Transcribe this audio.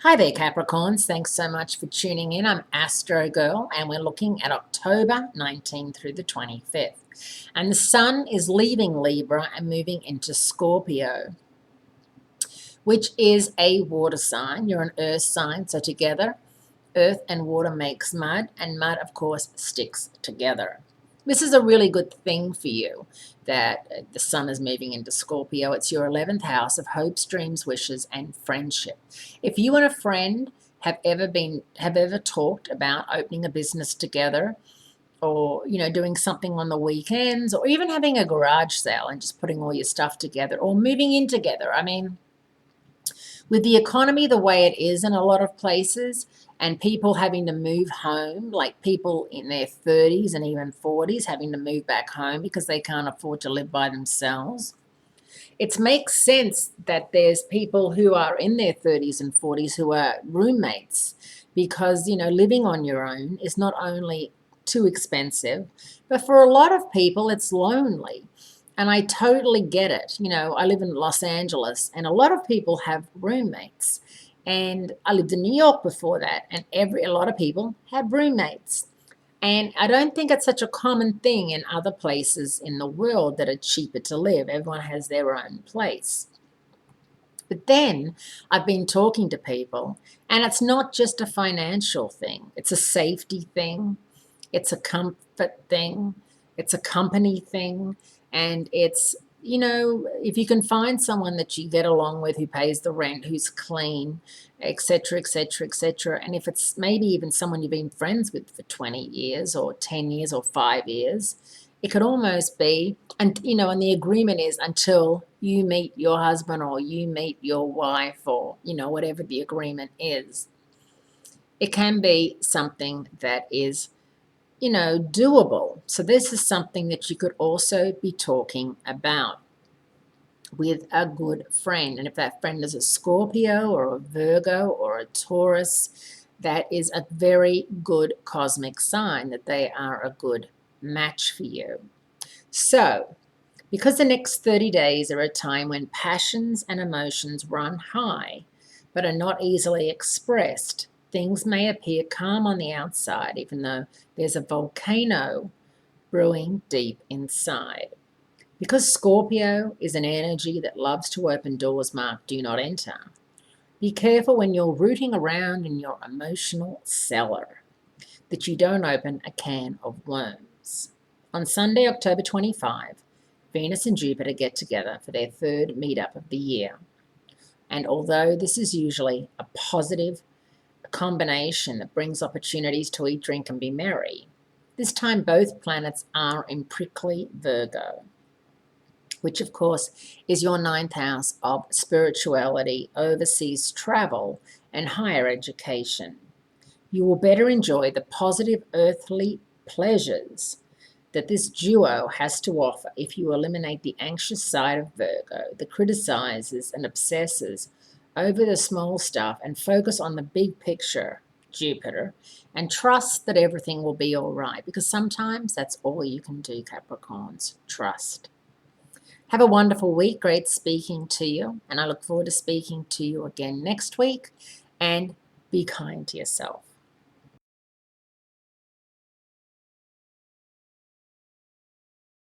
Hi there, Capricorns. Thanks so much for tuning in. I'm Astrogirl, and we're looking at October 19 through the 25th. And the Sun is leaving Libra and moving into Scorpio, which is a water sign. You're an earth sign, so together, earth and water makes mud, and mud, of course, sticks together. This is a really good thing for you that the Sun is moving into Scorpio. It's your 11th house of hopes, dreams, wishes, and friendship. If you and a friend have ever talked about opening a business together, or doing something on the weekends, or even having a garage sale and just putting all your stuff together, or moving in together. I mean, with the economy the way it is in a lot of places, and people having to move home, like people in their 30s and even 40s having to move back home because they can't afford to live by themselves, it makes sense that there's people who are in their 30s and 40s who are roommates, because living on your own is not only too expensive, but for a lot of people it's lonely. And I totally get it. I live in Los Angeles, and a lot of people have roommates. And I lived in New York before that, and a lot of people have roommates. And I don't think it's such a common thing in other places in the world that are cheaper to live. Everyone has their own place. But then I've been talking to people, and it's not just a financial thing. It's a safety thing. It's a comfort thing. It's a company thing. And it's, if you can find someone that you get along with, who pays the rent, who's clean, etc., etc., etc., and if it's maybe even someone you've been friends with for 20 years or 10 years or 5 years, it could almost be, and the agreement is until you meet your husband or you meet your wife, or, whatever the agreement is. It can be something that is doable. So this is something that you could also be talking about with a good friend. And if that friend is a Scorpio or a Virgo or a Taurus, that is a very good cosmic sign that they are a good match for you. So, because the next 30 days are a time when passions and emotions run high but are not easily expressed, things may appear calm on the outside, even though there's a volcano brewing deep inside. Because Scorpio is an energy that loves to open doors marked "Do Not Enter," be careful when you're rooting around in your emotional cellar that you don't open a can of worms. On Sunday, October 25, Venus and Jupiter get together for their third meetup of the year. And although this is usually a positive combination that brings opportunities to eat, drink, and be merry, this time both planets are in prickly Virgo, which of course is your 9th house of spirituality, overseas travel, and higher education. You will better enjoy the positive earthly pleasures that this duo has to offer if you eliminate the anxious side of Virgo that criticizes and obsesses over the small stuff and focus on the big picture, Jupiter, and trust that everything will be all right, because sometimes that's all you can do, Capricorns. Trust. Have a wonderful week. Great speaking to you, and I look forward to speaking to you again next week. And be kind to yourself.